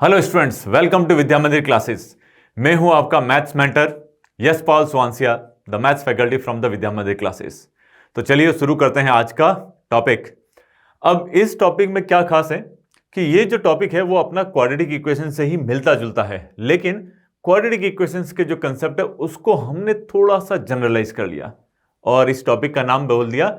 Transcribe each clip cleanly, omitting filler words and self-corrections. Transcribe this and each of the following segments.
Hello students, welcome to Vidya Mandir classes. मैं हूं आपका maths mentor Yashpal Swansia, the maths faculty from the Vidya Mandir classes. तो चलिए शुरू करते हैं आज का टॉपिक। अब इस टॉपिक में क्या खास है कि ये जो टॉपिक है वो अपना क्वाड्रेटिक इक्वेशन से ही मिलता जुलता है, लेकिन क्वाड्रेटिक इक्वेशंस के जो कंसेप्ट है उसको हमने थोड़ा सा जनरलाइज कर लिया और इस टॉपिक का नाम बोल दिया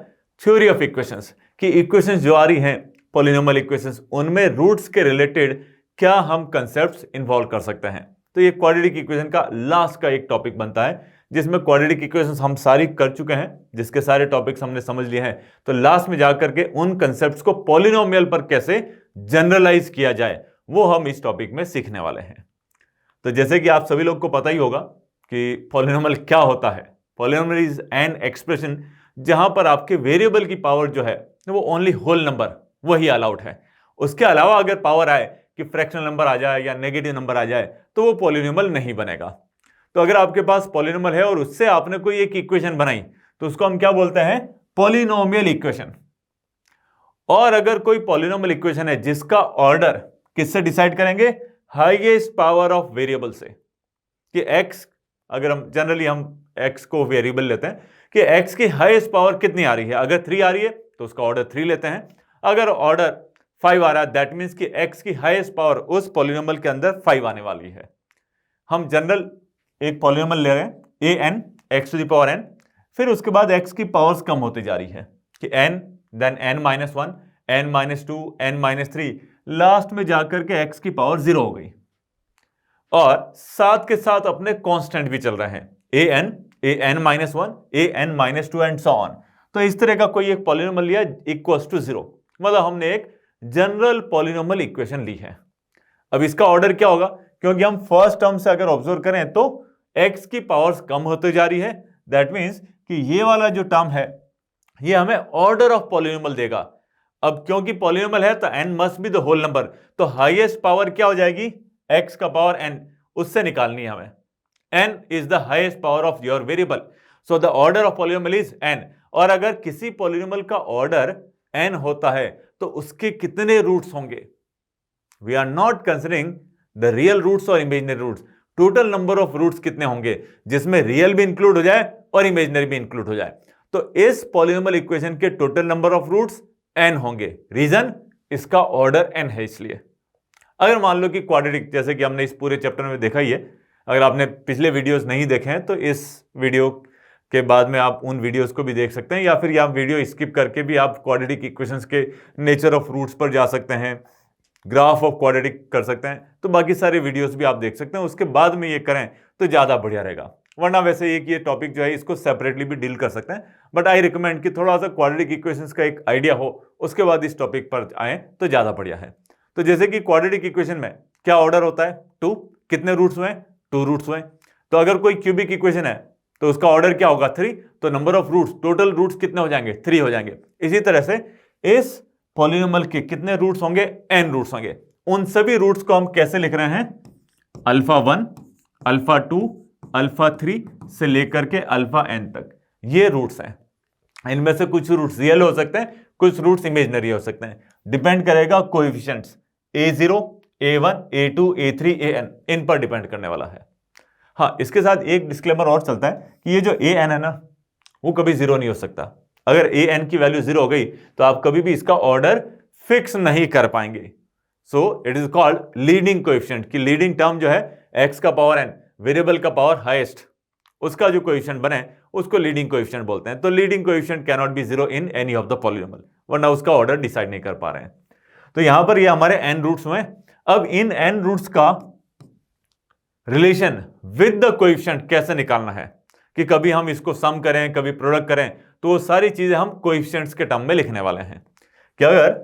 थ्योरी ऑफ इक्वेशंस। कि इक्वेशंस जो आ रही हैं पॉलिनोमियल इक्वेशंस, उनमें रूट्स के रिलेटेड क्या हम कंसेप्ट्स इन्वॉल्व कर सकते हैं। तो ये क्वाड्रेटिक इक्वेशन का लास्ट का एक टॉपिक बनता है जिसमें क्वाड्रेटिक इक्वेशंस हम सारी कर चुके हैं, जिसके सारे टॉपिक्स हमने समझ लिए हैं। तो लास्ट में जाकर के उन कंसेप्ट्स को पॉलिनोमियल पर कैसे जनरलाइज किया जाए वो हम इस टॉपिक में सीखने वाले हैं। तो जैसे कि आप सभी लोग को पता ही होगा कि पॉलिनोमियल क्या होता है। पॉलिनोमियल इज एन एक्सप्रेशन जहां पर आपके वेरिएबल की पावर जो है वो ओनली होल नंबर वही अलाउड है। उसके अलावा अगर पावर आए कि फ्रैक्शनल नंबर आ जाए या नेगेटिव नंबर आ जाए तो वो पॉलिनोमियल नहीं बनेगा। तो अगर आपके पास पॉलिनोमियल है और उससे आपने कोई एक इक्वेशन बनाई तो उसको हम क्या बोलते हैं? Polynomial equation. और अगर कोई पॉलिनोमियल इक्वेशन है जिसका ऑर्डर किससे डिसाइड करेंगे? हाईएस्ट पावर ऑफ वेरिएबल से। कि x, अगर हम जनरली हम x को वेरिएबल लेते हैं कि x की हाईएस्ट पावर कितनी आ रही है। अगर 3 आ रही है तो उसका ऑर्डर 3 लेते हैं। अगर ऑर्डर 5 आ रहा है दैट मीन्स कि x की हाईएस्ट पावर उस पॉलिनोमियल के अंदर 5 आने वाली है। हम जनरल एक पॉलिनोमियल ले रहे हैं an x to the power n, फिर उसके बाद x की पावर्स कम होती जा रही है कि n, then n-1, n-2, n-3, last में जाकर के x की पावर 0 हो गई। और साथ के साथ अपने कांस्टेंट भी चल रहे हैं an-1, an-2 and so on. तो इस तरह का कोई एक पॉलिनोमियल लिया इक्वल्स टू 0, मतलब हमने एक जनरल पॉलिनोमियल इक्वेशन ली है। अब इसका ऑर्डर क्या होगा? क्योंकि हम फर्स्ट टर्म से अगर ऑब्जर्व करें तो x की पावर्स कम होते जा रही है, दैट मींस कि ये वाला जो टर्म है ये हमें ऑर्डर ऑफ पॉलिनोमियल देगा। अब क्योंकि पॉलिनोमियल है तो n must be the whole number, तो हाईएस्ट पावर क्या हो जाएगी? x का पावर n, उससे निकालनी है हमें। n is the highest power of your variable, so the order of polynomial is n। और अगर किसी पॉलिनोमियल का ऑर्डर n होता है तो उसके कितने रूट्स होंगे? We are not considering the real roots और imaginary roots. Total number of roots कितने होंगे जिसमें रियल भी इंक्लूड हो जाए और इमेजिनरी भी इंक्लूड हो जाए। तो इस पॉलिनोमियल इक्वेशन के total number of roots n होंगे। रीजन, इसका ऑर्डर n है इसलिए। अगर मान लो कि क्वाड्रेटिक, जैसे कि हमने इस पूरे चैप्टर में देखा ही है, अगर आपने पिछले वीडियोस नहीं देखे हैं तो इस वीडियो के बाद में आप उन वीडियोस को भी देख सकते हैं, या फिर आप वीडियो स्किप करके भी आप क्वाड्रेटिक इक्वेशंस के नेचर ऑफ रूट्स पर जा सकते हैं, ग्राफ ऑफ क्वाड्रेटिक कर सकते हैं। तो बाकी सारे वीडियोस भी आप देख सकते हैं, उसके बाद में ये करें तो ज़्यादा बढ़िया रहेगा। वरना वैसे ये टॉपिक जो है इसको सेपरेटली भी डील कर सकते हैं, बट आई रिकमेंड कि थोड़ा सा क्वाड्रेटिक इक्वेशंस का एक आइडिया हो उसके बाद इस टॉपिक पर आए तो ज़्यादा बढ़िया है। तो जैसे कि क्वाड्रेटिक इक्वेशन में क्या ऑर्डर होता है? 2। कितने रूट्स हुए? 2 रूट्स हुए। तो अगर कोई क्यूबिक इक्वेशन है तो उसका ऑर्डर क्या होगा? 3। तो number of roots, total roots कितने हो जाएंगे? 3 हो जाएंगे। इसी तरह से इस पॉलिनोमियल के कितने रूट्स होंगे? n रूट्स होंगे। उन सभी रूट्स को हम कैसे लिख रहे हैं? α1, α2, α3 से लेकर के n तक ये रूट्स हैं। इनमें से कुछ रूट्स रियल हो सकते हैं, कुछ रूट्स इमेजिनरी हो सकते हैं, डिपेंड करेगा coefficients a0, a1, a2, a3, an, इन पर डिपेंड करने वाला है। हाँ, इसके साथ एक डिस्क्लेमर और चलता है कि ये जो an है ना वो कभी 0 नहीं हो सकता। अगर an की वैल्यू 0 हो गई तो आप कभी भी इसका ऑर्डर फिक्स नहीं कर पाएंगे। So it is called leading coefficient, कि लीडिंग टर्म जो है x का पावर n, वेरिएबल का पावर हाईएस्ट, उसका जो कोएफिशिएंट बने उसको लीडिंग कोएफिशिएंट बोलते हैं। तो leading coefficient can not be 0 in any of the polynomial, वरना उसका ऑर्डर डिसाइड नहीं कर पा रहे हैं। तो यहां पर ये हमारे n रूट्स हुए। अब इन n रूट्स का रिलेशन विद द कोएफिशिएंट कैसे निकालना है, कि कभी हम इसको सम करें कभी प्रोडक्ट करें, तो वो सारी चीजें हम कोएफिशिएंट्स के टर्म में लिखने वाले हैं। कि अगर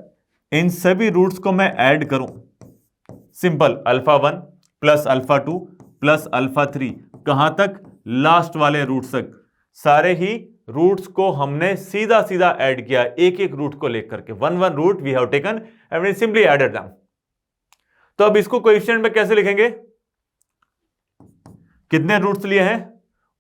इन सभी रूट्स को मैं ऐड करूं, सिंपल α1 प्लस α2 प्लस α3, कहां तक? लास्ट वाले रूट्स तक। सारे ही रूट्स को हमने सीधा सीधा ऐड किया, एक एक रूट को लेकर के, one root we have taken and we simply added them. तो अब इसको कोएफिशिएंट में कैसे लिखेंगे? कितने रूट्स लिए हैं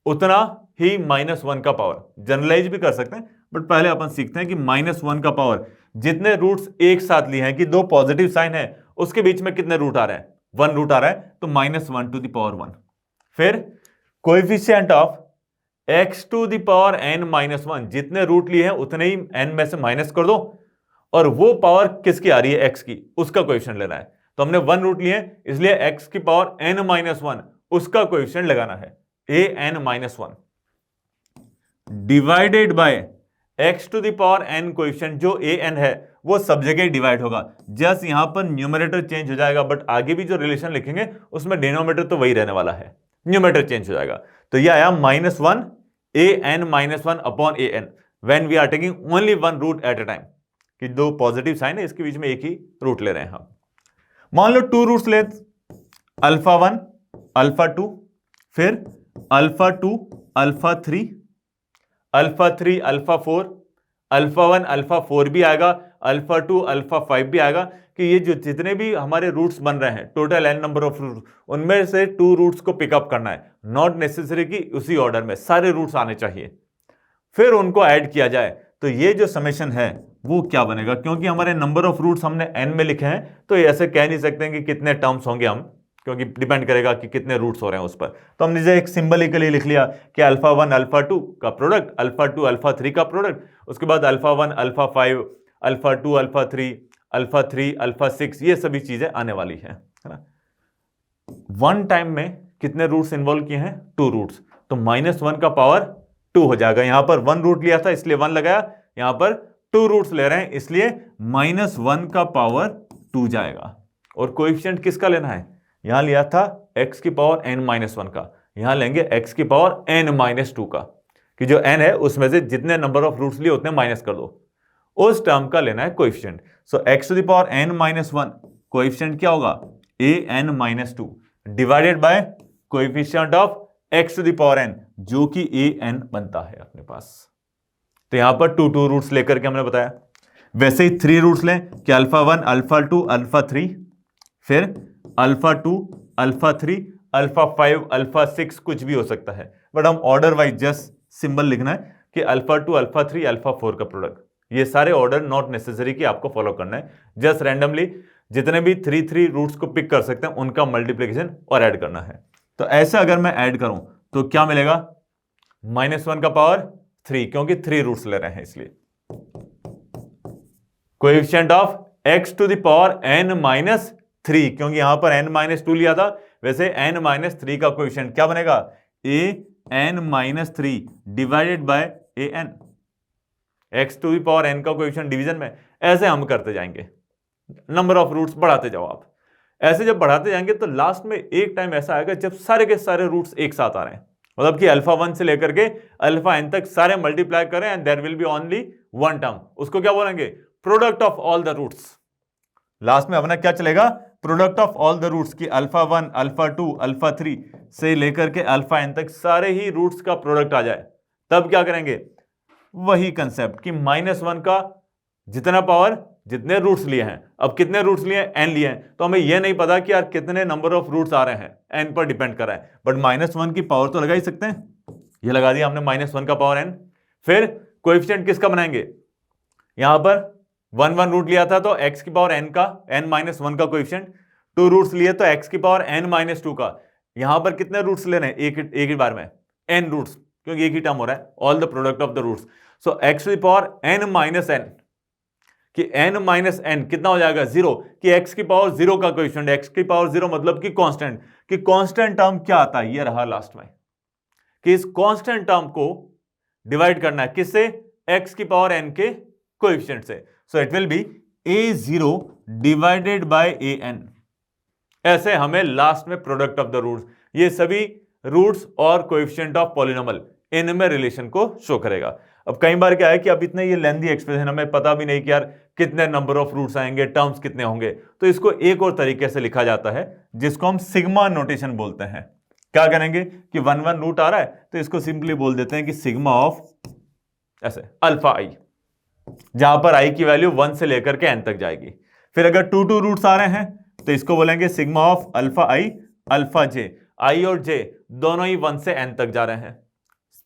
उतना ही -1 का पावर। जनरलाइज भी कर सकते हैं, बट पहले अपन सीखते हैं कि -1 का पावर, जितने रूट्स एक साथ लिए हैं कि 2 पॉजिटिव साइन है उसके बीच में कितने रूट आ रहे हैं? वन रूट आ रहा है तो -1 टू द पावर 1। फिर coefficient of x to the power n-1, जितने रूट लिए हैं उतने ही n में से माइनस कर दो, और वो पावर किसकी आ रही है, x की, उसका कोएफिशिएंट लेना है। तो हमने 1 रूट लिए इसलिए x की पावर n-1 उसका कोएफिशिएंट लगाना है an-1 divided by x to the power n coefficient जो an है वो सब जगह डिवाइड होगा, जस्ट यहां पर न्यूमरेटर चेंज हो जाएगा, बट आगे भी जो रिलेशन लिखेंगे उसमें डिनोमिनेटर तो वही रहने वाला है, न्यूमरेटर चेंज हो जाएगा। तो ये आया -1 an-1 upon an when we are taking only one root at a time, कि दो पॉजिटिव साइन है इसके बीच में एक ही रूट ले रहे हैं हम। मान लो 2 रूट्स ले, α1 α2, फिर α2 α3 α3 α4, α1 α4 भी आएगा, α2 α5 भी आएगा, कि ये जो जितने भी हमारे रूट्स बन रहे हैं total n number of roots, उनमें से 2 रूट्स को पिकअप करना है, नॉट नेसेसरी कि उसी ऑर्डर में सारे रूट्स आने चाहिए, फिर उनको ऐड किया जाए। तो ये जो समेशन है वो क्या बनेगा, क्योंकि हमारे नंबर ऑफ रूट्स हमने n में लिखे हैं तो ऐसे कह नहीं सकते कि कितने टर्म्स होंगे हम, क्योंकि डिपेंड करेगा कि कितने रूट्स हो रहे हैं उस पर। तो हमने एक सिंबलिकली लिख लिया कि α1 α2 का प्रोडक्ट, α2 α3 का प्रोडक्ट, उसके बाद α1 α5 α2 α3 α3 α6, ये सभी चीजें आने वाली है ना। वन टाइम में कितने रूट्स इन्वॉल्व किए हैं, 2 रूट्स, तो -1 का पावर 2 हो जाएगा। यहां पर 1 रूट लिया था इसलिए 1 लगाया, यहां पर 2 रूट्स ले रहे हैं इसलिए -1 का पावर 2 जाएगा। और कोएफिशिएंट किसका लेना है, यहां लिया था x की पावर n-1 का, यहां लेंगे x की पावर n-2 का, कि जो n है उसमें से जितने नंबर ऑफ रूट्स लिए उतने माइनस कर दो, उस टर्म का लेना है coefficient. So x to the power n-1 coefficient क्या होगा, an-2 divided by coefficient of x to the power n जो कि an बनता है अपने पास। तो यहां पर 2 रूट्स लेकर के हमने बताया, वैसे ही 3 रूट्स लें कि α1 α2 α3, फिर α2 α3 α5 α6, कुछ भी हो सकता है, बट हम ऑर्डर वाइज जस्ट सिंबल लिखना है कि α2 α3 α4 का प्रोडक्ट। ये सारे ऑर्डर नॉट नेसेसरी कि आपको फॉलो करना है, जस्ट रैंडमली जितने भी 3 रूट्स को पिक कर सकते हैं उनका मल्टीप्लिकेशन और ऐड करना है। तो ऐसा अगर मैं ऐड करूं तो क्या मिलेगा, -1 का पावर 3, क्योंकि 3 रूट्स ले रहे हैं इसलिए। Coefficient of x to the power n-3, क्योंकि यहां पर n-2 लिया था, वैसे n-3 का कोएफिशिएंट क्या बनेगा, an-3 divided by an। x to the power n का कोएफिशिएंट डिवीजन में ऐसे हम करते जाएंगे, नंबर ऑफ रूट्स बढ़ाते जाओ आप। ऐसे जब बढ़ाते जाएंगे तो लास्ट में एक टाइम ऐसा आएगा जब सारे के सारे रूट्स एक साथ आ रहे हैं, मतलब कि α1 से लेकर के αn तक सारे मल्टीप्लाई करें and there will be only one term, उसको क्या बोलेंगे, product of all the roots. Last में अपना क्या चलेगा, product of all the roots, की α1 α2 α3 से लेकर के αn तक सारे ही रूट्स का प्रोडक्ट आ जाए, तब क्या करेंगे, वही कंसेप्ट कि -1 का जितना पावर जितने रूट्स लिए हैं, अब कितने रूट्स लिए हैं, n लिए हैं, तो हमें यह नहीं पता कि यार कितने नंबर ऑफ रूट्स आ रहे हैं, n पर डिपेंड कर रहा है, बट -1 की पावर तो लगा ही सकते हैं, ये लगा दिया हमने -1 का पावर n। फिर कोएफिशिएंट किसका बनाएंगे, यहां पर 1 रूट लिया था तो x की पावर n का n-1 का कोएफिशिएंट, 2 रूट्स लिए तो x की पावर n-2 का, यहां पर कितने रूट्स ले रहे हैं, एक ही बार में n रूट्स, क्योंकि एक ही टर्म हो रहा है, all the product of the roots. So x to the power n-n, कि n-n कितना हो जाएगा, 0, कि x की पावर 0 का कोएफिशिएंट, x की पावर 0 मतलब कि कांस्टेंट, कि कांस्टेंट टर्म क्या आता है, ये रहा लास्ट में, कि इस कांस्टेंट टर्म को डिवाइड करना है किससे, x की पावर n के कोएफिशिएंट से। So it will be a0 divided by an। ऐसे हमें लास्ट में प्रोडक्ट ऑफ द रूट्स, ये सभी रूट्स और कोएफिशिएंट ऑफ पॉलिनोमियल, इनमें रिलेशन को शो करेगा। अब कई बार क्या है कि अब इतने ये लेंथी एक्सप्रेशन हमें पता भी नहीं कि यार कितने नंबर ऑफ रूट्स आएंगे, टर्म्स कितने होंगे, तो इसको एक और तरीके से लिखा जाता है जिसको हम सिग्मा नोटेशन बोलते हैं। क्या करेंगे कि 1 रूट आ रहा है तो इसको सिंपली बोल देते हैं कि सिग्मा ऑफ ऐसे α_i, जहां पर i की वैल्यू 1 से लेकर के n तक जाएगी। फिर अगर 2 रूट्स आ रहे हैं तो इसको बोलेंगे sigma of α_i α_j, i और j दोनों ही 1 से n तक जा रहे हैं,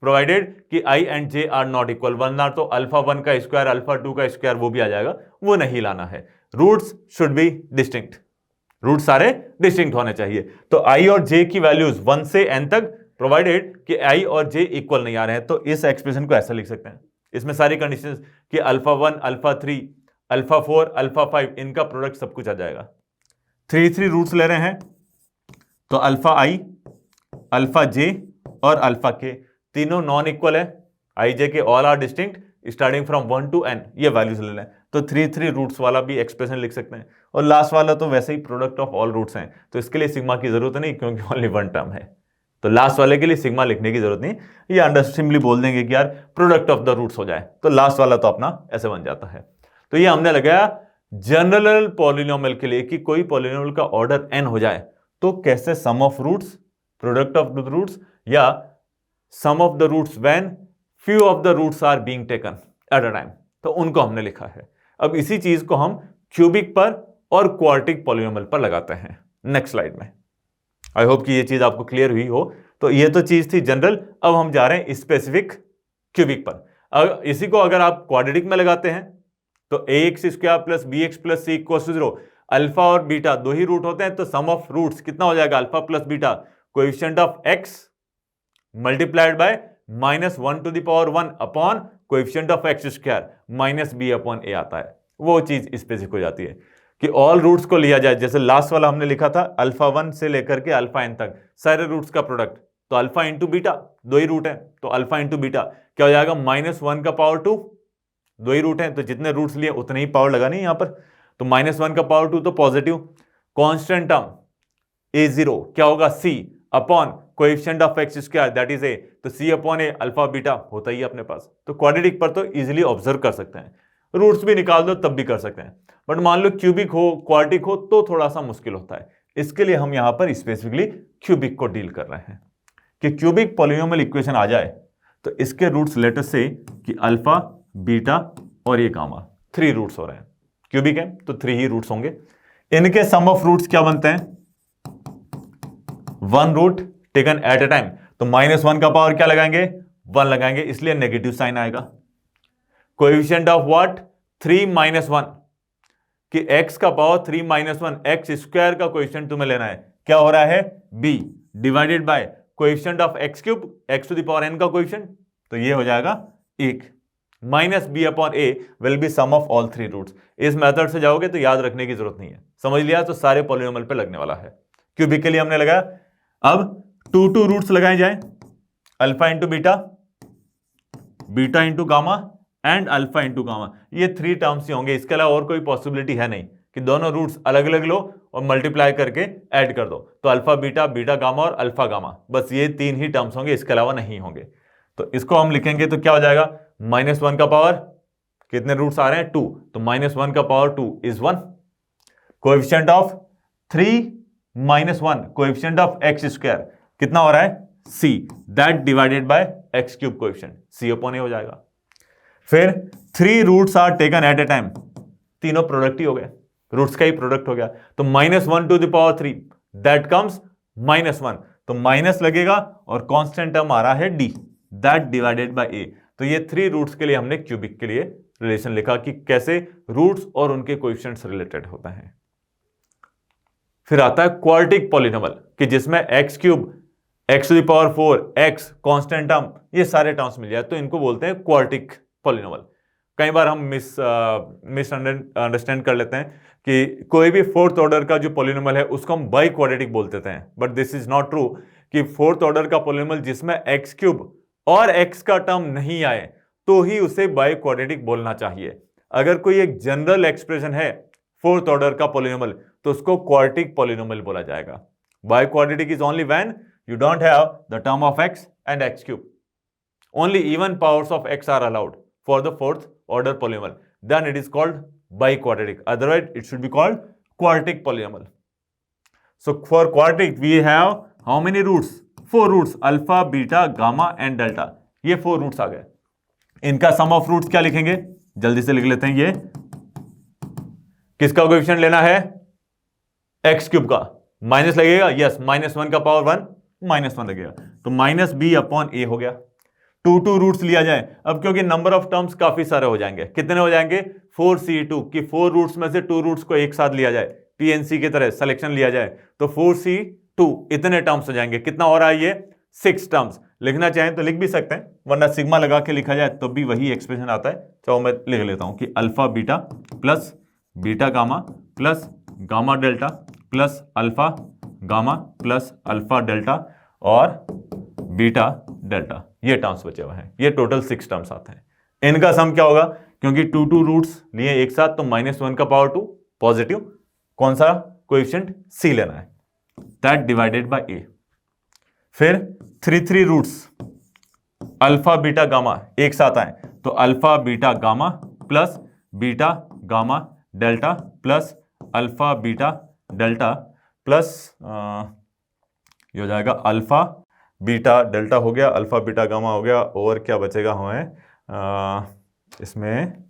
प्रोवाइडेड कि i and j are not equal, वरना तो α1 का स्क्वायर α2 का स्क्वायर वो भी आ जाएगा, वो नहीं लाना है। Roots should be distinct, root सारे डिस्टिंक्ट होने चाहिए। तो आई और जे की वैल्यूज 1 से n तक, प्रोवाइडेड कि आई और जे इक्वल नहीं आ रहे हैं, तो इस एक्सप्रेशन को ऐसा लिख सकते हैं। इसमें सारी कंडीशंस कि अल्फा 1, अल्फा 3, अल्फा 4, अल्फा 5, इनका प्रोडक्ट सब कुछ आ जाएगा। 3 रूट्स ले रहे हैं, तो अल्फा आई, अल्फा जे और अल्फा के तीनों नॉन इक्वल है। I J K all are distinct starting from 1 to n, ये वैल्यूज ले लें। तो 3 रूट्स वाला भी एक्सप्रेशन लिख सकते हैं। और लास्ट वाला तो वैसे ही प्रोडक्ट ऑफ ऑल रूट्स हैं, तो इसके लिए सिग्मा की जरूरत नहीं, क्योंकि ओनली वन टर्म है। तो लास्ट वाले के लिए सिग्मा लिखने की जरूरत नहीं, ये अंडर सिंपली बोल देंगे कि यार प्रोडक्ट ऑफ द रूट्स हो जाए, तो लास्ट वाला तो अपना ऐसे बन जाता है। तो ये हमने लगाया जनरल पॉलिनोमियल के लिए कि कोई पॉलिनोमियल का ऑर्डर n हो जाए तो कैसे sum of roots, product of the roots, या sum of the roots when few of the roots are being taken at a time, तो उनको हमने लिखा है। अब इसी चीज को हम क्यूबिक पर और क्वार्टिक पॉलिनोमियल पर लगाते हैं नेक्स्ट स्लाइड में। आई होप कि ये चीज आपको क्लियर हुई हो। तो ये तो चीज थी जनरल, अब हम जा रहे हैं स्पेसिफिक क्यूबिक पर। अब इसी को अगर आप क्वाड्रेटिक में लगाते हैं तो ax square plus B X plus C equal to 0, alpha और बीटा दो ही रूट होते हैं, तो सम ऑफ रूट्स कितना हो जाएगा, alpha plus beta, coefficient of x multiplied by -1 to the power 1 upon coefficient of x square minus B upon A आता है। वो चीज स्पेसिफिक हो जाती है कि ऑल रूट्स को लिया जाए। जैसे लास्ट वाला हमने लिखा था अल्फा 1 से लेकर के अल्फा n तक सारे रूट्स का प्रोडक्ट, तो अल्फा इंटू बीटा, दो ही रूट है, तो अल्फा इंटू बीटा क्या हो जाएगा, -1 का पावर 2, दो ही रूट है, तो जितने रूट्स लिए उतने ही पावर लगानी है यहां पर। तो -1 का पावर 2 तो पॉजिटिव, कांस्टेंट टर्म a0 क्या होगा, c upon coefficient of x square that is a, तो c upon a alpha beta होता ही है अपने पास। तो क्वाड्रेटिक पर तो इजीली ऑब्जर्व कर सकते हैं, रूट्स भी निकाल दो तब भी कर सकते हैं। बट मान लो क्यूबिक हो, क्वाड्रेटिक हो, तो थोड़ा सा मुश्किल होता है। इसके लिए हम यहां पर स्पेसिफिकली क्यूबिक को डील कर रहे हैं कि क्यूबिक पॉलिनोमियल इक्वेशन आ जाए तो इसके रूट्स लेटर से कि अल्फा, बीटा और ये गामा, 3 रूट्स हो रहे हैं। क्यूबिक है तो 3 ही रूट्स होंगे। इनके सम ऑफ रूट्स क्या बनते हैं, 1 root taken at a time, तो -1 का पावर क्या लगाएंगे, 1 लगाएंगे, इसलिए नेगेटिव साइन आएगा। कोएफिशिएंट ऑफ व्हाट, 3 - 1, कि x का पावर 3 - 1, x स्क्वायर का कोएफिशिएंट तुम्हें लेना है, क्या हो रहा है, b divided by coefficient of x cube, x to the power n का कोएफिशिएंट, तो ये हो जाएगा 1 minus B upon A will be some of all 3 roots. इस मेथड से जाओगे तो याद रखने की जरूरत नहीं है, समझ लिया, तो सारे पॉलिनोमियल पे लगने वाला है। क्यूबिक के लिए हमने लगाया। अब 2 रूट्स लगाए जाए, alpha into beta, beta into gamma and alpha into gamma, ये 3 टर्म्स ही होंगे। इसके अलावा और कोई पॉसिबिलिटी है नहीं कि दोनों रूट्स अलग अलग लो और मल्टीप्लाई करके ऐड कर दो, तो अल्फा बीटा, बीटा गामा और अल्फा गामा, बस ये 3 ही टर्म्स होंगे, इसके अलावा नहीं होंगे। तो इसको हम लिखेंगे तो क्या हो जाएगा, -1 का पावर, कितने रूट्स आ रहे हैं, 2, तो -1 का power 2 is 1, coefficient of 3 - 1 coefficient of x square कितना हो रहा है, c, that divided by x cube coefficient, c upon a हो जाएगा। फिर 3 roots are taken at a time, तीनों प्रोडक्ट ही हो गए, रूट्स का ही प्रोडक्ट हो गया, तो -1 to the power 3 that comes -1, तो माइनस लगेगा और कांस्टेंट टर्म आ रहा है d, that divided bye a। तो ये 3 रूट्स के लिए हमने क्यूबिक के लिए रिलेशन लिखा कि कैसे रूट्स और उनके कोएफिशिएंट्स रिलेटेड होता है। फिर आता है क्वाड्रेटिक पॉलिनोमियल कि जिसमें x cube, x to the power 4, x constant term, ये सारे टर्म्स मिल जाए, तो इनको बोलते हैं क्वाड्रेटिक पॉलिनोमियल। कई बार हम मिस अंडरस्टैंड कर लेते हैं कि कोई भी 4th ऑर्डर का जो पॉलिनोमियल है उसको हम बाई क्वाड्रेटिक बोल देते हैं, but this is not true कि 4th ऑर्डर का पॉलिनोमियल जिसमें x क्यूब और x का टर्म नहीं आए तो ही उसे बाई क्वाड्रेटिक बोलना चाहिए। अगर कोई एक जनरल एक्सप्रेशन है 4th ऑर्डर का पॉलिनोमियल तो उसको क्वाड्रेटिक पॉलिनोमियल बोला जाएगा। By quadratic is only when you don't have the term of x and x cube. Only even powers of x are allowed for the 4th order polynomial. Then it is called biquadratic. Otherwise, it should be called quadratic polynomial. So for quadratic, we have how many roots? 4 roots: alpha, beta, gamma and delta. ये 4 roots आ गए। इनका sum of roots क्या लिखेंगे? जल्दी से लिख लेते हैं। ये किसका कोएफिशिएंट लेना है? x क्यूब का। माइनस लगेगा, यस, -1 का पावर 1 -1 लगेगा, तो माइनस बी अपॉन ए हो गया। 2 रूट्स लिया जाए, अब क्योंकि नंबर ऑफ टर्म्स काफी सारे हो जाएंगे, कितने हो जाएंगे, 4c2, कि 4 रूट्स में से 2 रूट्स को एक साथ लिया जाए, टीएनसी की तरह सिलेक्शन लिया जाए तो 4C2 इतने टर्म्स हो जाएंगे। कितना हो रहा है ये? 6 टर्म्स। लिखना चाहें तो लिख भी सकते हैं, वरना सिग्मा लगा के लिखा जाए तो भी वही एक्सप्रेशन आता है। चलो मैं लिख लेता हूं कि alpha beta plus beta gamma plus gamma delta plus alpha gamma plus alpha delta और बीटा डेल्टा, ये टर्म्स बचे हुए हैं। ये टोटल 6 टर्म्स आते हैं। इनका सम क्या होगा? क्योंकि 2 रूट्स लिए एक साथ तो -1 का पावर 2 पॉजिटिव, कौन सा कोएफिशिएंट? C लेना है, दैट डिवाइडेड बाय A। फिर 3 रूट्स अल्फा बीटा गामा एक साथ आए तो alpha beta gamma plus beta gamma delta plus alpha beta delta plus ये हो जाएगा अल्फा बीटा डेल्टा हो गया, अल्फा बीटा गामा हो गया, और क्या बचेगा हमें इसमें?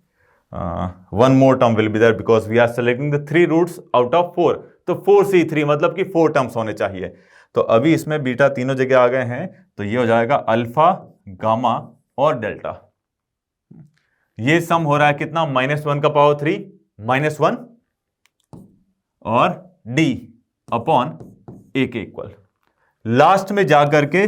1 more term will be there because we are selecting the 3 roots out of 4, तो 4C3 मतलब कि 4 टर्म्स होने चाहिए। तो अभी इसमें बीटा तीनों जगह आ गए हैं, तो ये हो जाएगा अल्फा गामा और डेल्टा। ये सम हो रहा है कितना? -1 का पावर 3 -1 और D अपॉन A के इक्वल। लास्ट में जाकर के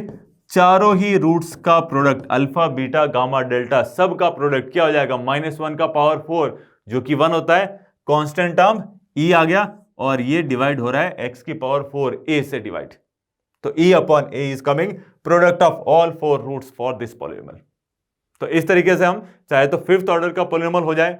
चारों ही रूट्स का product alpha beta gamma delta सब का प्रोडक्ट क्या हो जाएगा? -1 का पावर 4 जो कि 1 होता है, कांस्टेंट टर्म E आ गया, और ये डिवाइड हो रहा है x की पावर 4 A से डिवाइड, तो E upon A is coming product of all 4 roots for this polynomial. तो इस तरीके से हम चाहे तो 5th ऑर्डर का पॉलिनोमियल हो जाए,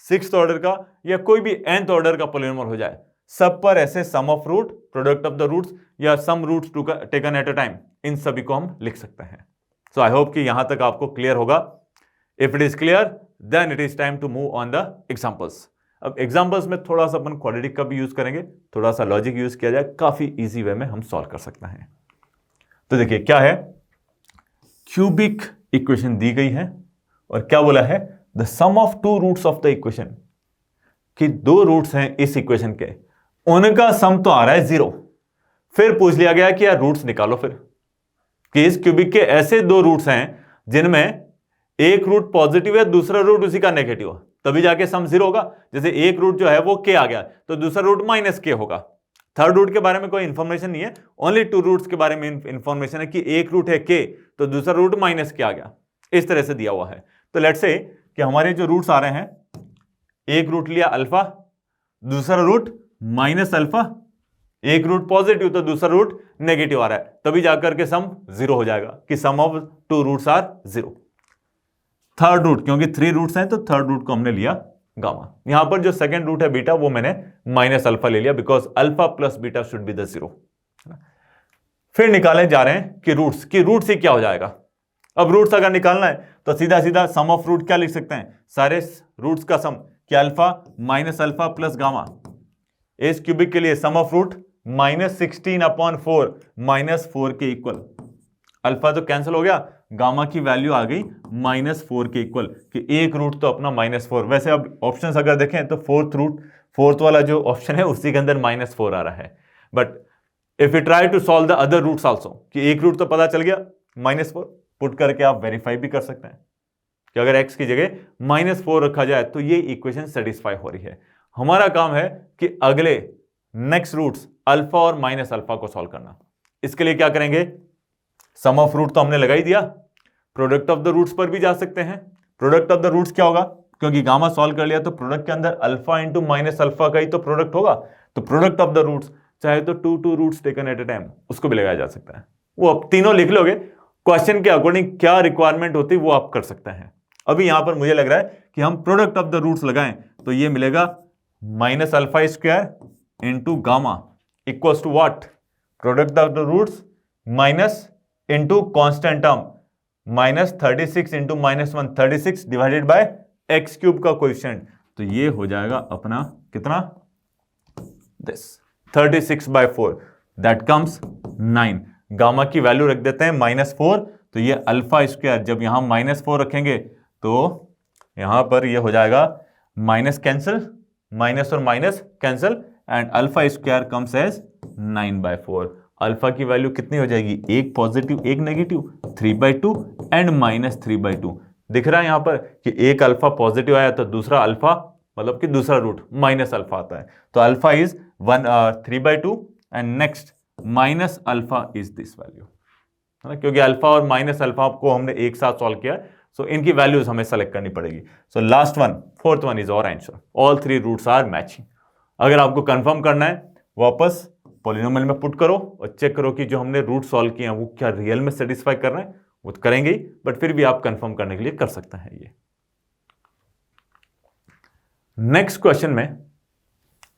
6th ऑर्डर का, या कोई भी nth ऑर्डर का पॉलिनोमियल हो जाए, सब पर ऐसे sum of root, product of the roots या sum roots taken at a time, इन सभी को हम लिख सकते हैं। सो आई होप कि यहां तक आपको क्लियर होगा। If it is clear then it is time to move on the examples. अब एग्जांपल्स में थोड़ा सा अपन क्वाड्रेटिक का भी यूज करेंगे, थोड़ा सा लॉजिक यूज किया जाए, काफी इजी वे में हम सॉल्व कर सकते हैं। तो देखिए क्या है, क्यूबिक इक्वेशन दी गई है और क्या बोला है? The sum of 2 roots of the equation, कि 2 रूट्स हैं इस इक्वेशन के, उनका सम तो आ रहा है 0। फिर पूछ लिया गया कि यार रूट्स निकालो फिर, कि इस क्यूबिक के ऐसे 2 रूट्स हैं जिनमें एक रूट पॉजिटिव है, दूसरा रूट उसी का नेगेटिव हो, तभी जाके सम 0 होगा। जैसे एक रूट जो है वो k आ गया तो दूसरा रूट -k होगा। थर्ड रूट के बारे में कोई इंफॉर्मेशन नहीं है, ओनली 2 रूट्स के बारे में इंफॉर्मेशन है कि एक रूट है k तो दूसरा रूट -k आ गया, इस तरह से दिया हुआ है। तो लेट्स से कि हमारे जो रूट्स आ रहे हैं, एक रूट लिया अल्फा, दूसरा रूट -अल्फा, एक रूट पॉजिटिव तो दूसरा रूट नेगेटिव आ रहा है, तभी जाकर के सम 0 हो जाएगा, कि sum of 2 roots are 0। Third root, क्योंकि 3 रूट्स हैं तो थर्ड रूट को हमने लिया गामा। यहां पर जो सेकंड रूट है बीटा, वो मैंने -अल्फा ले लिया, because alpha plus beta should be the 0। फिर निकालने जा रहे हैं कि रूट्स, की रूट से क्या हो जाएगा। अब रूट्स अगर निकालना है तो सीधा सीधा सम ऑफ रूट क्या लिख सकते हैं? सारे रूट्स का सम, कि अल्फा -अल्फा प्लस गामा। इस क्यूबिक के लिए सम ऑफ रूट -16/4 -4 के इक्वल। अल्फा तो कैंसिल हो गया, गामा की वैल्यू आ गई -4 के इक्वल, कि एक रूट तो अपना -4। वैसे अब ऑप्शंस अगर देखें तो फोर्थ वाला जो ऑप्शन है उसी के अंदर -4 आ रहा है। But if you try to solve the other roots also, कि एक रूट तो पता चल गया -4, पुट करके आप वेरीफाई भी कर सकते हैं कि अगर x की जगह -4 रखा जाए तो ये इक्वेशन सेटिस्फाई हो रही है। हमारा काम है कि अगले नेक्स्ट रूट्स अल्फा और -अल्फा को सॉल्व करना। इसके लिए क्या करेंगे? सम ऑफ रूट तो हमने लगा ही दिया, प्रोडक्ट ऑफ द रूट्स पर भी जा सकते हैं। प्रोडक्ट ऑफ द रूट्स क्या होगा? क्योंकि गामा सॉल्व कर लिया तो प्रोडक्ट के अंदर अल्फा इंटू -अल्फा का ही तो प्रोडक्ट होगा, तो प्रोडक्ट ऑफ द रूट्स, चाहे तो 2 roots taken at a time, उसको भी लगाया जा सकता है। वो आप तीनों लिख लोगे, क्वेश्चन के अकॉर्डिंग क्या रिक्वायरमेंट होती है वो आप कर सकते हैं। अभी यहां पर मुझे लग रहा है कि हम प्रोडक्ट ऑफ द रूट्स लगाएं तो ये मिलेगा -alpha into gamma equals to what? Product of the roots minus into constant term -36 into -1, 36 divided by x³ का कोएफिशिएंट, तो ये हो जाएगा अपना कितना? This 36/4, that comes 9। गामा की वैल्यू रख देते हैं -4, तो ये अल्फा², जब यहां -4 रखेंगे तो यहां पर ये हो जाएगा माइनस कैंसिल, माइनस और minus cancel, and alpha comes as 9/4। Alpha की वैल्यू कितनी हो जाएगी? एक पॉजिटिव एक नेगेटिव, 3/2 एंड -3/2। दिख रहा है यहां पर कि एक अल्फा पॉजिटिव आया तो दूसरा अल्फा मतलब कि दूसरा रूट माइनस अल्फा आता है, तो alpha is 3/2 and next minus alpha is this value, है ना, क्योंकि अल्फा और माइनस अल्फा को हमने एक साथ सॉल्व किया, सो इनकी वैल्यूज हमें सेलेक्ट करनी पड़ेगी। So last one, fourth one is our answer, all three roots are matching. अगर आपको कंफर्म करना है, वापस पॉलिनोमियल में पुट करो और चेक करो कि जो हमने रूट सॉल्व किए हैं वो क्या रियल में सेटिस्फाई कर रहे हैं, वो तो करेंगे ही, बट फिर भी आप कंफर्म करने के लिए कर सकते हैं ये। नेक्स्ट क्वेश्चन में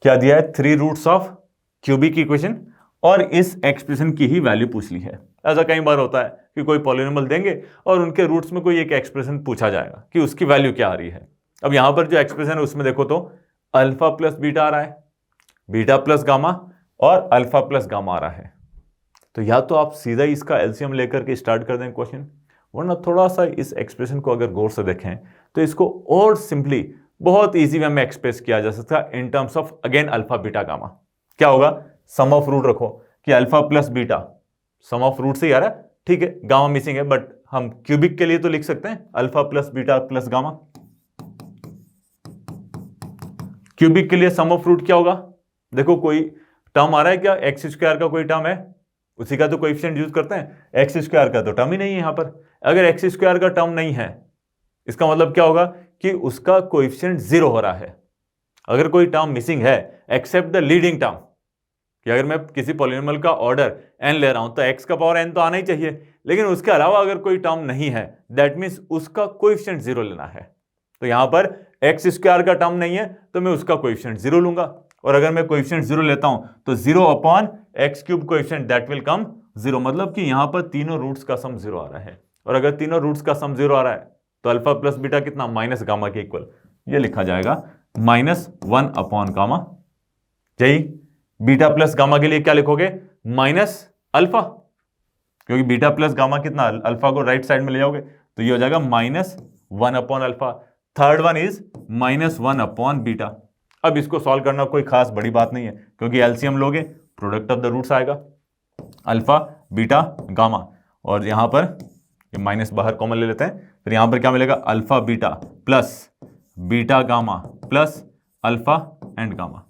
क्या दिया है, 3 रूट्स ऑफ क्यूबिक इक्वेशन और इस एक्सप्रेशन की ही वैल्यू पूछ ली है। ऐसा कई बार होता है कि कोई पॉलिनोमियल देंगे और उनके रूट्स में कोई एक एक्सप्रेशन पूछा जाएगा कि उसकी वैल्यू क्या आ रही है। अब यहां पर जो एक्सप्रेशन है उसमें देखो तो अल्फा प्लस बीटा आ रहा है, बीटा प्लस गामा और अल्फा प्लस गामा आ रहा है। तो या तो आप सीधा इसका एलसीएम लेकर के स्टार्ट कर दें क्वेश्चन, वरना थोड़ा सा इस एक्सप्रेशन को अगर गौर से देखें तो इसको और सिंपली बहुत इजी वे में एक्सप्रेस किया जा सकता है in terms of again alpha beta gamma. क्या होगा, सम ऑफ रूट रखो कि alpha plus beta, sum of root से ही आ रहा है, ठीक है, गामा मिसिंग है, बट हम क्यूबिक के लिए तो लिख सकते हैं alpha plus beta plus gamma. Cubic के लिए सम ऑफ रूट क्या होगा, देखो कोई टर्म आ रहा है क्या, एक्स स्क्वायर का कोई टर्म है, उसी का तो कोएफिशिएंट यूज करते हैं, एक्स स्क्वायर का तो टर्म ही नहीं है यहां पर। अगर एक्स स्क्वायर का टर्म नहीं है, इसका मतलब क्या होगा कि उसका कोएफिशिएंट 0 हो रहा है। अगर कोई टर्म मिसिंग है एक्सेप्ट द लीडिंग टर्म, कि अगर मैं किसी पॉलिनोमियल का ऑर्डर n ले रहा हूं तो x का पावर n तो आना ही चाहिए, लेकिन उसके अलावा अगर कोई टर्म नहीं है दैट मीन्स उसका कोएफिशिएंट 0 लेना है। तो यहां पर एक्स स्क्वायर का टर्म नहीं है तो मैं उसका कोएफिशिएंट 0 लूंगा, और अगर मैं कोएफिशिएंट 0 लेता हूं तो 0 upon x cube coefficient that will come 0, मतलब कि यहां पर तीनों रूट्स का सम 0 आ रहा है। और अगर तीनों रूट्स का सम 0 आ रहा है तो अल्फा प्लस बीटा कितना, माइनस गामा के इक्वल, ये लिखा जाएगा -1 अपॉन गामा। यही बीटा प्लस गामा के लिए क्या लिखोगे, माइनस अल्फा, क्योंकि बीटा प्लस गामा कितना, अल्फा को राइट साइड में ले जाओगे तो ये हो जाएगा -1 upon alpha. Third one is -1 upon beta. अब इसको सॉल्व करना कोई खास बड़ी बात नहीं है, क्योंकि एलसीएम लोगे प्रोडक्ट ऑफ द रूट्स आएगा, अल्फा बीटा गामा, और यहां पर ये माइनस बाहर कॉमन ले लेते हैं, फिर यहां पर क्या मिलेगा, alpha beta plus beta gamma plus alpha and gamma.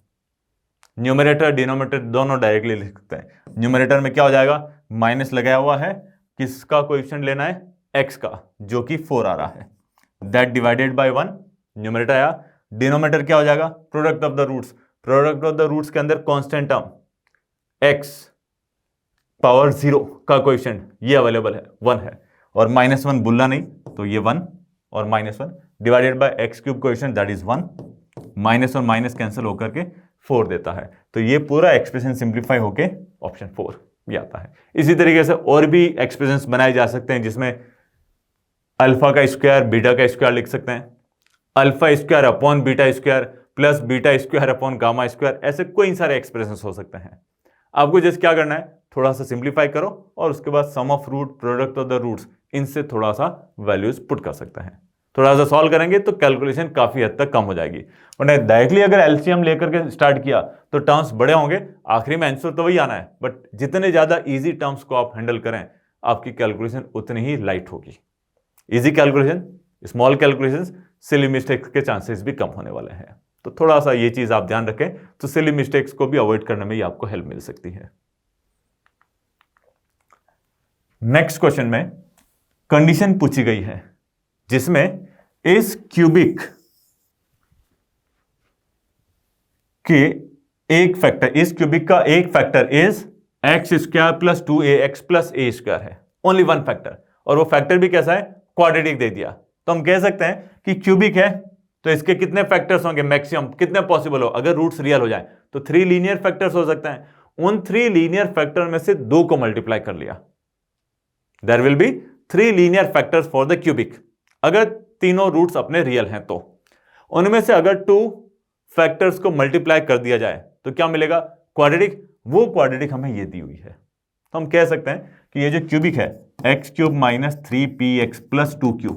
Numerator denominator दोनों डायरेक्टली लिख सकते हैं। न्यूमरेटर में क्या हो जाएगा, माइनस लगाया हुआ है, किसका कोएफिशिएंट लेना है, x का, जो कि 4 आ रहा है, दैट डिवाइडेड बाय 1, न्यूमरेटर आया। डिनोमिनेटर क्या हो जाएगा, product of the roots, product of the roots के अंदर कांस्टेंट टर्म x पावर 0 का कोएफिशिएंट ये अवेलेबल है, 1 है, और -1 बुल्ला नहीं तो ये 1 और -1 divided by x cube coefficient that is 1, minus और माइनस कैंसिल होकर के 4 देता है। तो ये पूरा एक्सप्रेशन सिंप्लीफाई होके ऑप्शन 4 भी आता है। इसी तरीके से और भी एक्सप्रेशंस बनाए जा सकते हैं, जिसमें अल्फा का स्क्वायर बीटा का स्क्वायर लिख सकते हैं, alpha square upon beta square plus beta square upon gamma square, ऐसे कोई सारे एक्सप्रेशंस हो सकते हैं। आपको जस्ट क्या करना है, थोड़ा सा सिंप्लीफाई करो और उसके बाद sum of root, product of the roots, इनसे थोड़ा सा वैल्यूज पुट कर सकते हैं। थोड़ा सा सॉल्व करेंगे तो कैलकुलेशन काफी हद तक कम हो जाएगी, वरना डायरेक्टली अगर एलसीएम लेकर के स्टार्ट किया तो टर्म्स बड़े होंगे, आखिरी में आंसर तो वही आना है, बट जितने ज्यादा इजी टर्म्स को आप हैंडल करें आपकी कैलकुलेशन उतनी ही लाइट होगी। Easy calculation, small calculation, silly mistakes के चांसेस भी कम होने वाले हैं। तो थोड़ा सा ये चीज आप ध्यान रखें तो सिली मिस्टेक्स को भी अवॉइड करने में ही आपको हेल्प मिल सकती है। नेक्स्ट क्वेश्चन में कंडीशन पूछी गई है जिसमें इस क्यूबिक के एक फैक्टर, इस क्यूबिक का एक factor is x square plus 2ax plus A square है, ओनली वन फैक्टर, और वो फैक्टर भी कैसा है, क्वाड्रेटिक दे दिया। तो हम कह सकते हैं कि क्यूबिक है तो इसके कितने फैक्टर्स होंगे, मैक्सिमम कितने पॉसिबल हो, अगर रूट्स रियल हो जाए तो 3 लीनियर फैक्टर्स हो सकते हैं। उन 3 लीनियर फैक्टर में से 2 को मल्टीप्लाई कर लिया, there will be 3 linear factors for the cubic. अगर तीनों रूट्स अपने रियल हैं तो उनमें से अगर 2 फैक्टर्स को मल्टीप्लाई कर दिया जाए तो क्या मिलेगा, क्वाड्रेटिक। वो क्वाड्रेटिक हमें ये दी हुई है, तो हम कह सकते हैं कि ये जो क्यूबिक है x cube minus 3px plus 2q,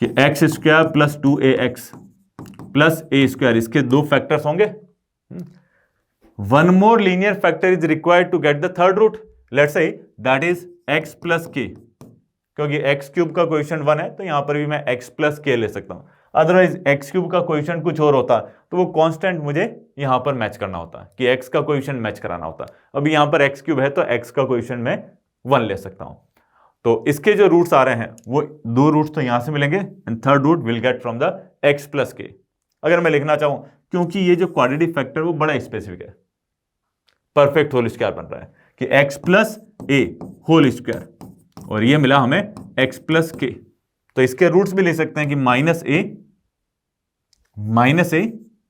कि x square plus 2ax plus A square, इसके 2 फैक्टर्स होंगे। One more linear factor is required to get the third root, let's say that is x plus k, क्योंकि x cube का coefficient 1 है तो यहां पर भी मैं x प्लस के ले सकता हूं। अदरवाइज एक्स क्यूब का कोएफिशिएंट कुछ और होता तो वो कांस्टेंट मुझे यहां पर मैच करना होता कि एक्स का कोएफिशिएंट मैच कराना होता। अभी यहां पर एक्स क्यूब है तो एक्स का कोएफिशिएंट मैं 1 ले सकता हूं। तो इसके जो रूट्स आ रहे हैं वो 2 रूट्स तो यहां से मिलेंगे and third root will get from the x plus k. अगर मैं लिखना चाहूं, क्योंकि ये जो क्वाड्रेटिक फैक्टर वो बड़ा स्पेसिफिक है, परफेक्ट होल स्क्वायर बन रहा है कि एक्स प्लस ए होल स्क्वायर, और ये मिला हमें एक्स प्लस के। तो इसके रूट्स भी ले सकते हैं कि माइनस ए,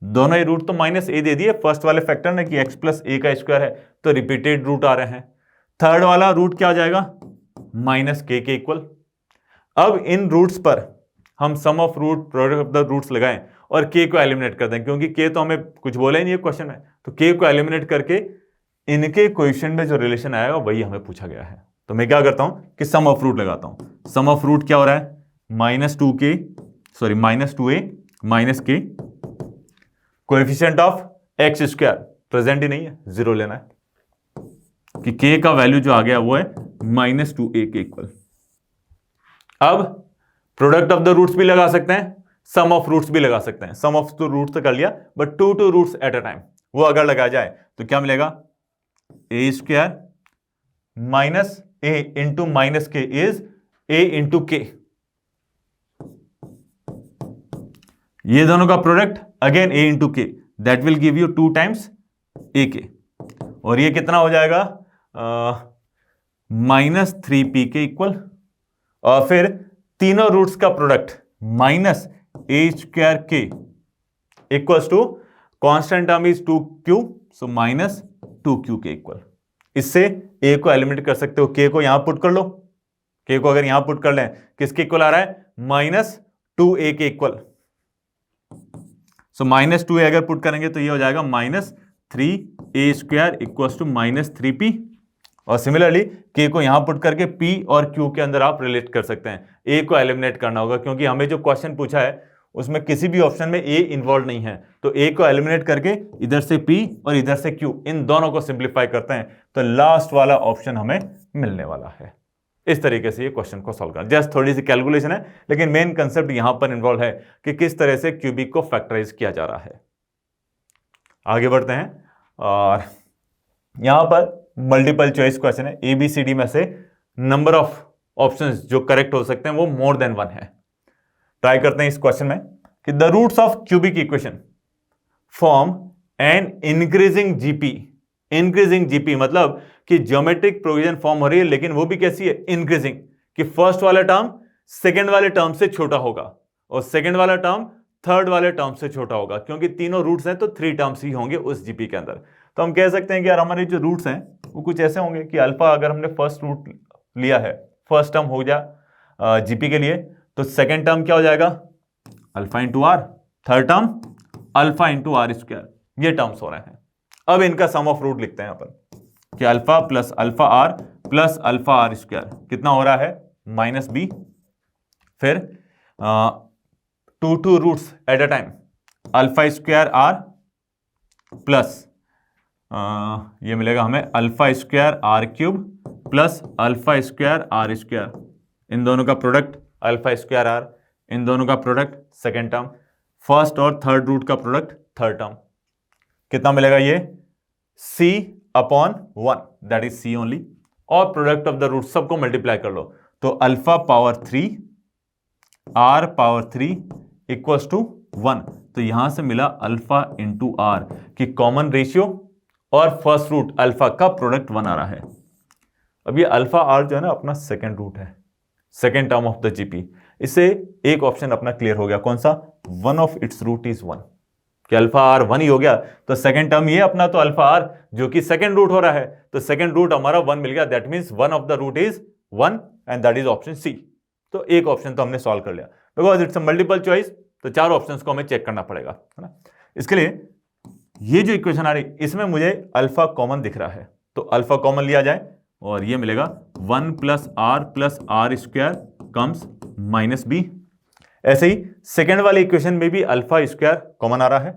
दोनों ही रूट तो माइनस ए दे दिए फर्स्ट वाले फैक्टर ने कि एक्स प्लस ए का स्क्वायर है, तो रिपीटेड रूट आ रहे हैं। थर्ड वाला रूट क्या आ जाएगा, माइनस के इक्वल। अब इन रूट्स पर हम sum of root product of the roots लगाएं और के को एलिमिनेट कर दें, क्योंकि के तो हमें कुछ बोला ही नहीं है क्वेश्चन में, तो के को एलिमिनेट करके इनके कोएफिशिएंट में जो रिलेशन आएगा वही हमें पूछा गया है। तो मैं क्या करता हूं कि सम ऑफ रूट लगाता हूं। सम ऑफ रूट क्या हो रहा है, minus two A minus K, coefficient of x square present ही नहीं है, 0 लेना है कि के का वैल्यू जो आ गया वो है -2a के इक्वल। अब प्रोडक्ट ऑफ द रूट्स भी लगा सकते हैं, सम ऑफ रूट्स भी लगा सकते हैं। सम ऑफ द रूट्स तो कर लिया, but 2 roots at a time वो अगर लगाया जाए तो क्या मिलेगा, A square minus A into minus K is A into K. ये दोनों का product again A into K, that will give you 2 times A K, और ये कितना हो जाएगा -3p के इक्वल। और फिर तीनों रूट्स का प्रोडक्ट माइनस ए स्क्वायर के equals to constant term is 2q, so -2q के इक्वल। इससे ए को एलिमिनेट कर सकते हो, के को यहां पुट कर लो, के को अगर यहां पुट कर लें किसके इक्वल आ रहा है, -2a के इक्वल। सो -2a अगर पुट करेंगे तो ये हो जाएगा -3a square equals to -3p। और सिमिलरली के को यहां पुट करके p और q के अंदर आप रिलेट कर सकते हैं। a को एलिमिनेट करना होगा, क्योंकि हमें जो क्वेश्चन पूछा है उसमें किसी भी ऑप्शन में a इन्वॉल्व नहीं है, तो a को एलिमिनेट करके इधर से p और इधर से q, इन दोनों को सिंप्लीफाई करते हैं तो लास्ट वाला ऑप्शन हमें मिलने वाला है। इस तरीके से ये क्वेश्चन को सॉल्व करना, जस्ट थोड़ी सी कैलकुलेशन है, लेकिन मेन कंसेप्ट यहां पर इन्वॉल्व है कि किस तरह से क्यूबिक को फैक्टराइज किया जा रहा है। आगे बढ़ते हैं, और यहां पर मल्टीपल चॉइस क्वेश्चन है, ABCD में से नंबर ऑफ ऑप्शंस जो करेक्ट हो सकते हैं वो मोर देन 1 है। ट्राई करते हैं इस क्वेश्चन में कि the roots of cubic equation form an increasing GP. Increasing GP मतलब कि ज्योमेट्रिक प्रोग्रेशन फॉर्म हो रही है, लेकिन वो भी कैसी है, इंक्रीजिंग, कि फर्स्ट वाला टर्म सेकंड वाले टर्म से छोटा होगा और सेकंड वाला टर्म थर्ड वाले टर्म से छोटा होगा, क्योंकि तीनों रूट्स हैं तो 3 टर्म्स ही होंगे उस जीपी के अंदर। तो हम कह सकते हैं कि यार हमारे जो रूट्स हैं वो कुछ ऐसे होंगे कि अल्फा अगर हमने फर्स्ट रूट लिया है, फर्स्ट टर्म हो गया जीपी के लिए, तो सेकेंड टर्म क्या हो जाएगा, alpha into r, third term alpha into r square, ये टर्म्स हो रहे हैं। अब इनका सम ऑफ रूट लिखते हैं यहाँ पर कि alpha plus alpha R plus alpha R square कितना हो रहा है, -b। फिर 2 roots at a time, alpha square R plus ये मिलेगा हमें alpha square are cube plus alpha square R square, इन दोनों का प्रोडक्ट अल्फा स्क्वायर आर, इन दोनों का प्रोडक्ट सेकेंड टर्म, फर्स्ट और थर्ड रूट का प्रोडक्ट थर्ड टर्म, कितना मिलेगा ये c/1, that is c only, और प्रोडक्ट ऑफ द रूट सबको मल्टीप्लाई कर लो तो alpha power 3 r power 3 equals to 1। तो यहां से मिला अल्फा इंटू आर की कॉमन रेशियो और फर्स्ट रूट अल्फा का प्रोडक्ट 1 आ रहा है। अब ये अल्फा आर जो है ना अपना सेकेंड रूट है, second term of the GP. इससे एक ऑप्शन अपना क्लियर हो गया, कौन सा, one of its root is 1, कि अल्फा आर 1 ही हो गया, तो सेकेंड टर्म ये अपना तो अल्फा आर जो कि सेकेंड रूट हो रहा है, तो सेकेंड रूट हमारा 1 मिल गया, that means one of the root is 1 and that is option C. तो एक ऑप्शन तो हमने सॉल्व कर लिया, because it's a multiple choice, तो 4 ऑप्शंस को हमें चेक करना पड़ेगा, है ना। इसके लिए ये जो इक्वेशन आ रही इसमें मुझे अल्फा कॉमन दिख रहा है, तो अल्फा कॉमन लिया जाए और ये मिलेगा 1 plus r square comes -b। ऐसे ही सेकेंड वाले इक्वेशन में भी अल्फा स्क्वायर कॉमन आ रहा है,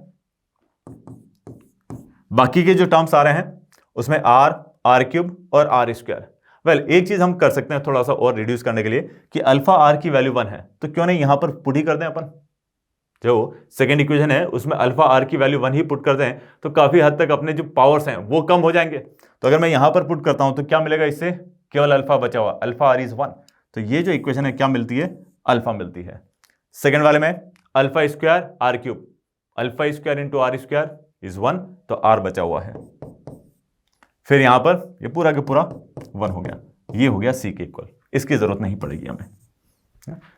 बाकी के जो टर्म्स आ रहे हैं उसमें आर क्यूब और आर स्क्वायर। वेल एक चीज हम कर सकते हैं थोड़ा सा और रिड्यूस करने के लिए कि अल्फा आर की वैल्यू 1 है, तो क्यों नहीं यहां पर पुट ही कर दें अपन, जो सेकेंड इक्वेशन है उसमें अल्फा आर की वैल्यू 1 ही पुट करते हैं तो काफी हद तक अपने जो पावर्स हैं वो कम हो जाएंगे। तो अगर मैं यहां पर पुट करता हूं तो क्या मिलेगा, इससे केवल अल्फा बचा हुआ, अल्फा आर इज 1। तो ये जो इक्वेशन है क्या मिलती है, अल्फा मिलती है। सेकेंड वाले में alpha square are cube, alpha square into r square is 1, तो आर बचा हुआ है। फिर यहां पर ये पूरा का पूरा 1 हो गया, ये हो गया सी के इक्वल, इसकी जरूरत नहीं पड़ेगी हमें।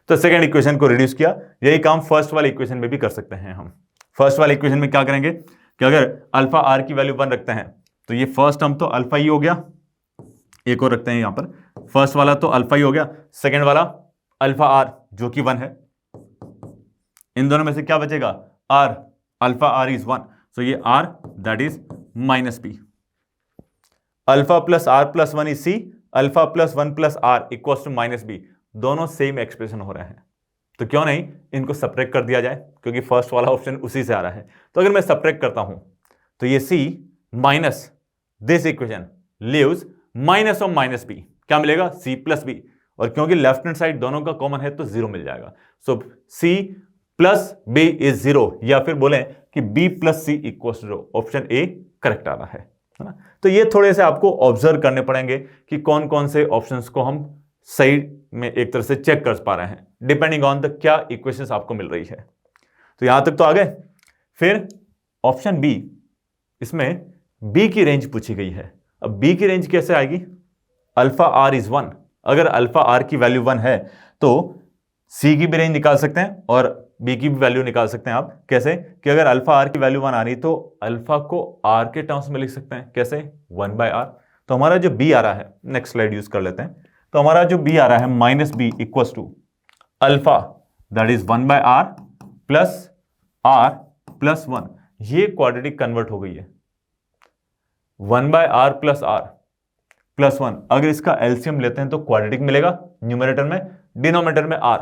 तो सेकेंड इक्वेशन को रिड्यूस किया, यही काम फर्स्ट वाले इक्वेशन में भी कर सकते हैं हम। फर्स्ट वाले इक्वेशन में क्या करेंगे कि अगर अल्फा आर की वैल्यू 1 रखते हैं तो ये फर्स्ट टर्म तो अल्फा ही हो गया, एक और रखते हैं यहां पर, फर्स्ट वाला तो अल्फा ही हो गया, सेकेंड वाला अल्फा आर जो कि 1 है, इन दोनों में से क्या बचेगा, r, alpha r is 1, so ये r that is minus b. Alpha plus r plus 1 is C, alpha plus 1 plus r equals to minus b, दोनों सेम एक्सप्रेशन हो रहे हैं, तो क्यों नहीं इनको सब्ट्रैक्ट कर दिया जाए, क्योंकि फर्स्ट वाला ऑप्शन उसी से आ रहा है। तो अगर मैं सब्ट्रैक्ट करता हूं तो ये C minus this equation leaves minus of minus B, क्या मिलेगा, सी प्लस बी, और क्योंकि लेफ्ट हैंड साइड दोनों का कॉमन है तो जीरो मिल जाएगा। So C plus B is zero, या फिर बोले कि B plus C equal zero, option A correct आ रहा है ना। तो ये थोड़े से आपको ऑब्जर्व करने पड़ेंगे कि कौन कौन से ऑप्शंस को हम सही में एक तरह से चेक कर पा रहे हैं, डिपेंडिंग ऑन द क्या इक्वेशंस आपको मिल रही है। तो यहां तक तो आ गए। फिर ऑप्शन बी, इसमें बी की रेंज पूछी गई है। अब बी की रेंज कैसे आएगी, अल्फा आर इज 1, अगर अल्फा आर की वैल्यू 1 है तो सी की भी रेंज निकाल सकते हैं और बी की भी वैल्यू निकाल सकते हैं। आप कैसे कि अगर अल्फा आर की वैल्यू 1 आ रही तो अल्फा को आर के टर्म्स में लिख सकते हैं, कैसे, 1 बाय आर। तो हमारा जो बी आ रहा है, नेक्स्ट स्लाइड यूज कर लेते हैं, तो हमारा जो बी आ रहा है minus b equals to alpha that is 1 by r plus 1, ये क्वाड्रेटिक कन्वर्ट हो गई है, 1 बाय आर प्लस 1। अगर इसका एलसीएम लेते हैं तो क्वाड्रेटिक मिलेगा न्यूमरेटर में, डिनोमिनेटर में आर,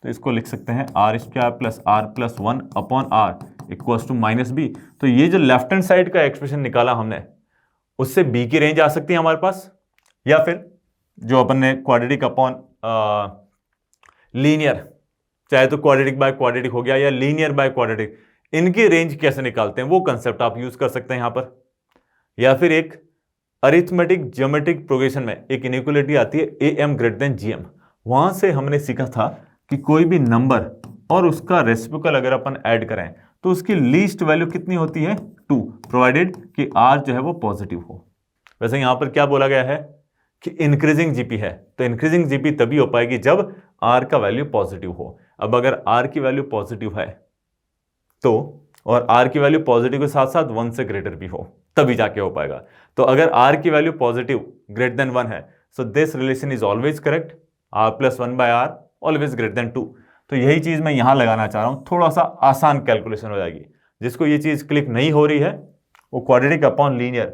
तो इसको लिख सकते हैं r square plus r plus 1 upon r equals to minus b. तो ये जो लेफ्ट हैंड साइड का एक्सप्रेशन निकाला हमने, उससे बी की रेंज आ सकती है हमारे पास, या फिर जो अपन ने क्वाड्रेटिक अपॉन लीनियर, चाहे तो क्वाड्रेटिक बाय क्वाड्रेटिक हो गया या लीनियर बाय क्वाड्रेटिक, इनकी रेंज कैसे निकालते हैं वो कंसेप्ट आप यूज कर सकते हैं यहां पर। या फिर एक अरिथमेटिक ज्योमेट्रिक प्रोग्रेशन में एक इनइक्वालिटी आती है A M greater than G M, वहां से हमने सीखा था कि कोई भी नंबर और उसका रेसिप्रोकल अगर अपन ऐड करें तो उसकी लीस्ट वैल्यू कितनी होती है, 2, प्रोवाइडेड कि आर जो है वो पॉजिटिव हो। वैसे यहां पर क्या बोला गया है कि इंक्रीजिंग जीपी है, तो इंक्रीजिंग जीपी तभी हो पाएगी जब आर का वैल्यू पॉजिटिव हो। अब अगर आर की वैल्यू पॉजिटिव है तो, और आर की वैल्यू पॉजिटिव के साथ साथ 1 से ग्रेटर भी हो, तभी जाके हो पाएगा। तो अगर आर की वैल्यू पॉजिटिव ग्रेटर देन 1 है, so this relation is always correct, r plus 1 by r always greater than 2। तो यही चीज मैं यहां लगाना चाह रहा हूं, थोड़ा सा आसान कैलकुलेशन हो जाएगी। जिसको ये चीज क्लिक नहीं हो रही है वो quadratic upon linear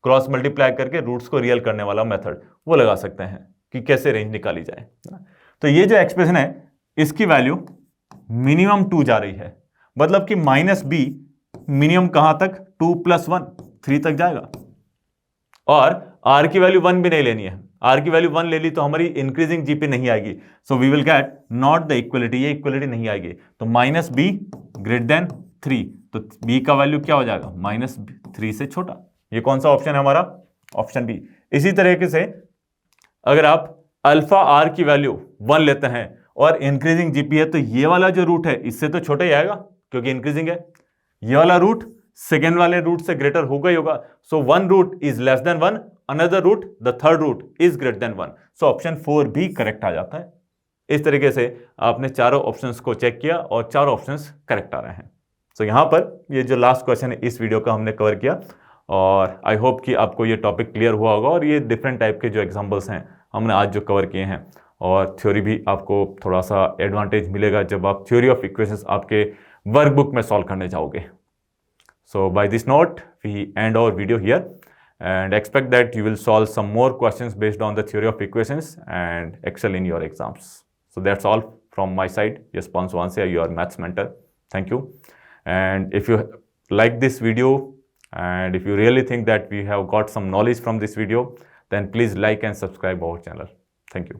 cross multiply करके रूट्स को रियल करने वाला मेथड वो लगा सकते हैं कि कैसे रेंज निकाली जाए। तो ये जो एक्सप्रेशन है इसकी वैल्यू मिनिमम 2 जा रही है, मतलब कि माइनस बी मिनिमम कहां तक, 2 प्लस 1 3 तक जाएगा, और आर की वैल्यू 1 भी नहीं लेनी है, आर की वैल्यू 1 ले ली तो हमारी इंक्रीजिंग जीपी नहीं आएगी, so we will get not the equality, ये इक्वलिटी नहीं आएगी। तो माइनस बी ग्रेटर देन 3, तो बी का वैल्यू क्या हो जाएगा, माइनस 3 से छोटा। ये कौन सा ऑप्शन है हमारा, ऑप्शन बी। इसी तरीके से अगर आप अल्फा आर की वैल्यू 1 लेते हैं और इंक्रीजिंग जीपी है तो ये वाला जो रूट है इससे तो छोटा ही आएगा क्योंकि इंक्रीजिंग है, ये वाला रूट सेकेंड वाले रूट से ग्रेटर होगा ही होगा। So 1 root is less than 1, another root the third root is greater than 1, so option 4 भी करेक्ट आ जाता है। इस तरीके से आपने चारों ऑप्शंस को चेक किया और चारों ऑप्शंस करेक्ट आ रहे हैं। सो यहां पर ये जो लास्ट क्वेश्चन है इस वीडियो का हमने कवर किया, और आई होप कि आपको ये टॉपिक क्लियर हुआ होगा, और ये डिफरेंट टाइप के जो एग्जाम्पल्स हैं हमने आज जो कवर किए हैं, और थ्योरी भी आपको थोड़ा सा एडवांटेज मिलेगा जब आप थ्योरी ऑफ इक्वेशंस आपके वर्कबुक में सॉल्व करने जाओगे। So by this note we end our video here and expect that you will solve some more questions based on the theory of equations and excel in your exams. So that's all from my side. Yashpal Swansea, your maths mentor. Thank you. And if you like this video and if you really think that we have got some knowledge from this video, then please like and subscribe our channel. Thank you.